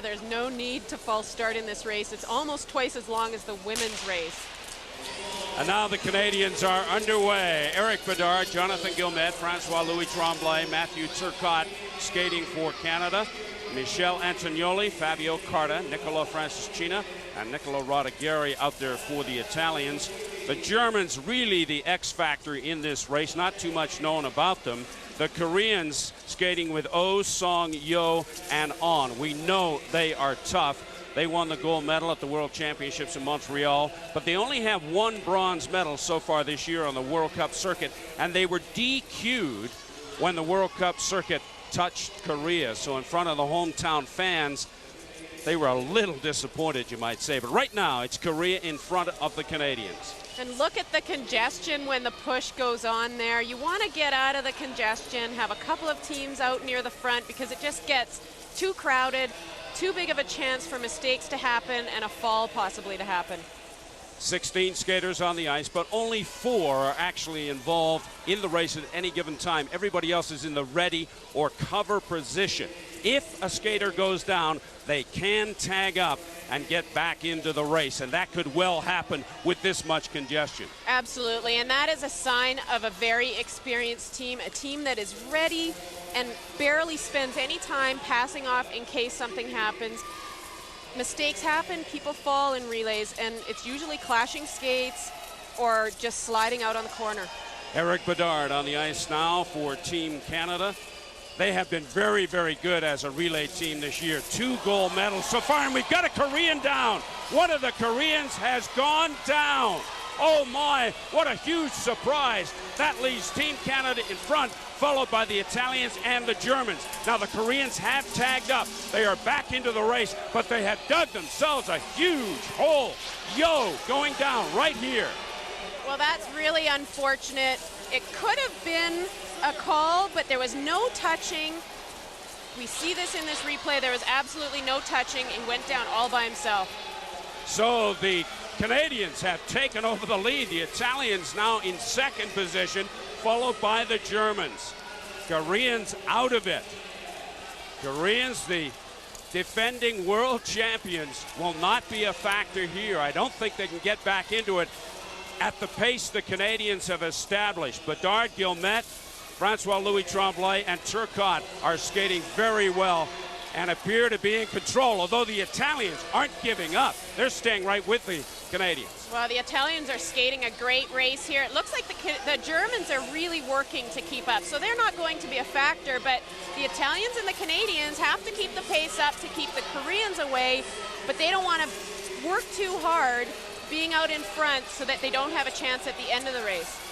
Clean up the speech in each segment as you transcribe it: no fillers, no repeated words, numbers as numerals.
there. There's no need to false start in this race. It's almost twice as long as the women's race. And now the Canadians are underway. Eric Bedard, Jonathan GUILMETTE, Francois-Louis TREMBLAY, Mathieu TURCOTTE skating for Canada. Michele ANTONIOLI, Fabio Carta, Nicola Franceschina, and Nicola RODIGARI out there for the Italians. The Germans really the X factor in this race, not too much known about them. The Koreans skating with Oh, Song, Yo, and On. We know they are tough. They won the gold medal at the World Championships in Montreal, but they only have one bronze medal so far this year on the World Cup circuit, and they were DQ'd when the World Cup circuit touched Korea. So in front of the hometown fans, they were a little disappointed, you might say. But right now, it's Korea in front of the Canadians. And look at the congestion when the push goes on there. You want to get out of the congestion, have a couple of teams out near the front, because it just gets too crowded, too big of a chance for mistakes to happen and a fall possibly to happen. 16 skaters on the ice, but only 4 are actually involved in the race at any given time. Everybody else is in the ready or cover position. If a skater goes down, they can tag up and get back into the race, and that could well happen with this much congestion. Absolutely, and that is a sign of a very experienced team, a team that is ready and barely spends any time passing off in case something happens. Mistakes happen, people fall in relays, and it's usually clashing skates or just sliding out on the corner. Eric Bedard on the ice now for Team Canada. They have been very, very good as a relay team this year. 2 gold medals so far, and we've got a Korean down. One of the Koreans has gone down. Oh my, what a huge surprise. That leaves Team Canada in front, followed by the Italians and the Germans. Now the Koreans have tagged up. They are back into the race, but they have dug themselves a huge hole. Yo, going down right here. Well, that's really unfortunate. It could have been a call, but there was no touching. We see this in this replay. There was absolutely no touching. He went down all by himself. So the Canadians have taken over the lead. The Italians now in second position, followed by the Germans. Koreans out of it. Koreans, the defending world champions, will not be a factor here. I don't think they can get back into it at the pace the Canadians have established. Bedard, GUILMETTE, Francois-Louis TREMBLAY, and Turcotte are skating very well and appear to be in control, although the Italians aren't giving up. They're staying right with the Canadians. Well, the Italians are skating a great race here. It looks like the Germans are really working to keep up, so they're not going to be a factor, but the Italians and the Canadians have to keep the pace up to keep the Koreans away, but they don't want to work too hard being out in front so that they don't have a chance at the end of the race.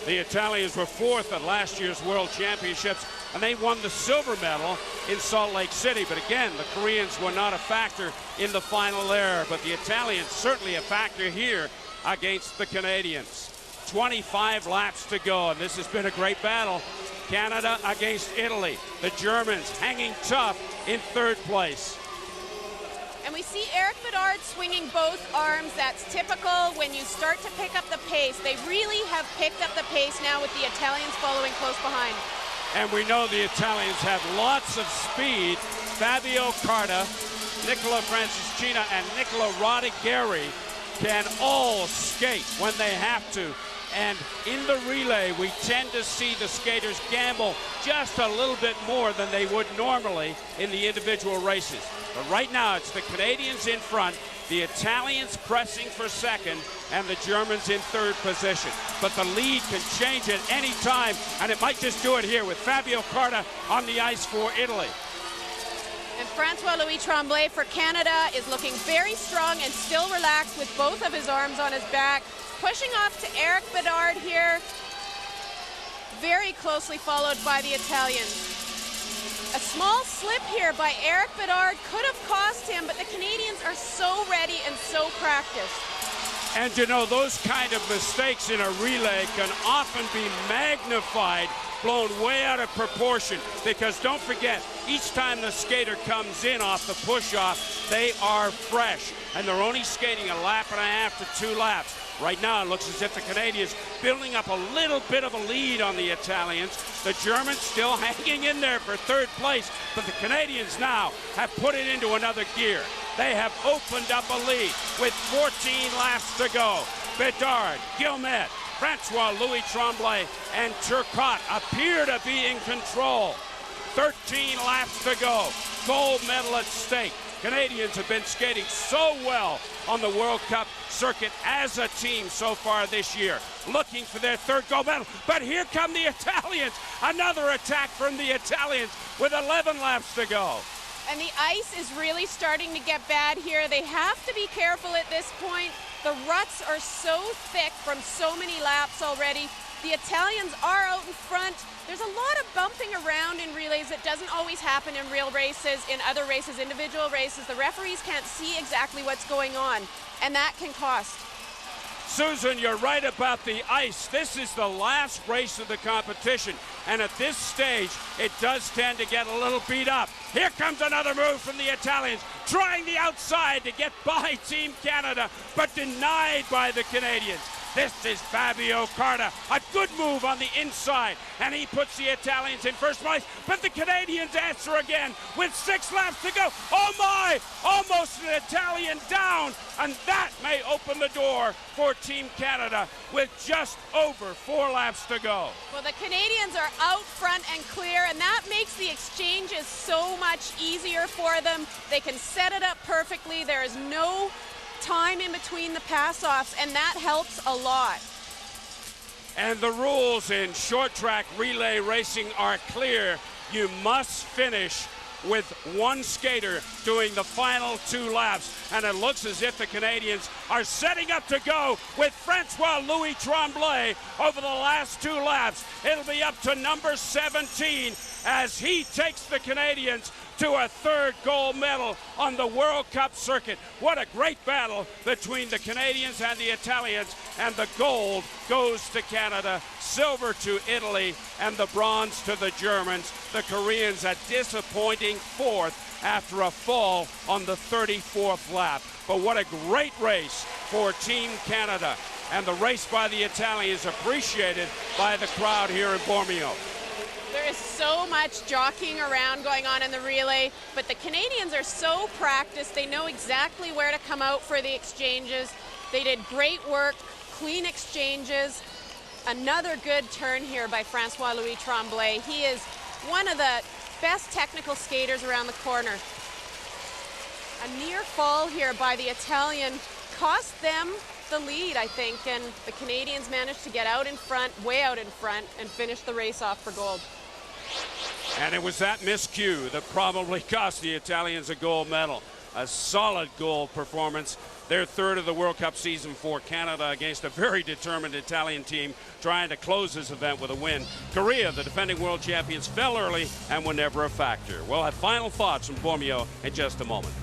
The Italians were 4th at last year's World Championships, and they won the silver medal in Salt Lake City. But again, the Koreans were not a factor in the final there, but the Italians certainly a factor here against the Canadians. 25 laps to go, and this has been a great battle. Canada against Italy. The Germans hanging tough in 3rd place. And we see Eric Bedard swinging both arms. That's typical when you start to pick up the pace. They really have picked up the pace now with the Italians following close behind. And we know the Italians have lots of speed. Fabio Carta, Nicola Franceschina, and Nicola RODIGARI can all skate when they have to. And in the relay, we tend to see the skaters gamble just a little bit more than they would normally in the individual races. But right now, it's the Canadians in front, the Italians pressing for second, and the Germans in 3rd position. But the lead can change at any time, and it might just do it here with Fabio Carta on the ice for Italy. And Francois-Louis TREMBLAY for Canada is looking very strong and still relaxed with both of his arms on his back. Pushing off to Eric Bedard here, very closely followed by the Italians. A small slip here by Eric Bedard could have cost him, but the Canadians are so ready and so practiced. And you know, those kind of mistakes in a relay can often be magnified, blown way out of proportion, because don't forget, each time the skater comes in off the push-off, they are fresh, and they're only skating a lap and a half to 2 laps. Right now, it looks as if the Canadians building up a little bit of a lead on the Italians. The Germans still hanging in there for third place, but the Canadians now have put it into another gear. They have opened up a lead with 14 laps to go. Bedard, Guilmette, Francois-Louis TREMBLAY, and Turcotte appear to be in control. 13 laps to go. Gold medal at stake. Canadians have been skating so well on the World Cup circuit as a team so far this year, looking for their third gold medal. But here come the Italians. Another attack from the Italians with 11 laps to go. And the ice is really starting to get bad here. They have to be careful at this point. The ruts are so thick from so many laps already. The Italians are out in front. There's a lot of bumping around in relays that doesn't always happen in real races. In other races, individual races, the referees can't see exactly what's going on, and that can cost. Susan, you're right about the ice. This is the last race of the competition, and at this stage, it does tend to get a little beat up. Here comes another move from the Italians, trying the outside to get by Team Canada, but denied by the Canadians. This is Fabio Carta, a good move on the inside, and he puts the Italians in first place, but the Canadians answer again with 6 laps to go. Oh my, almost an Italian down, and that may open the door for Team Canada with just over 4 laps to go. Well, the Canadians are out front and clear, and that makes the exchanges so much easier for them. They can set it up perfectly. There is no time in between the pass-offs, and that helps a lot. And the rules in short track relay racing are clear. You must finish with one skater doing the final 2 laps, and it looks as if the Canadians are setting up to go with Francois-Louis TREMBLAY over the last 2 laps. It'll be up to number 17 as he takes the Canadians to a 3rd gold medal on the World Cup circuit. What a great battle between the Canadians and the Italians, and the gold goes to Canada, silver to Italy, and the bronze to the Germans. The Koreans a disappointing 4th after a fall on the 34th lap. But what a great race for Team Canada, and the race by the Italians appreciated by the crowd here in Bormio. There is so much jockeying around going on in the relay, but the Canadians are so practiced. They know exactly where to come out for the exchanges. They did great work, clean exchanges. Another good turn here by Francois-Louis TREMBLAY. He is one of the best technical skaters around the corner. A near fall here by the Italian cost them the lead, I think, and the Canadians managed to get out in front, way out in front, and finish the race off for gold. And it was that miscue that probably cost the Italians a gold medal. A solid gold performance. Their 3rd of the World Cup season for Canada against a very determined Italian team trying to close this event with a win. Korea, the defending world champions, fell early and were never a factor. We'll have final thoughts from Bormio in just a moment.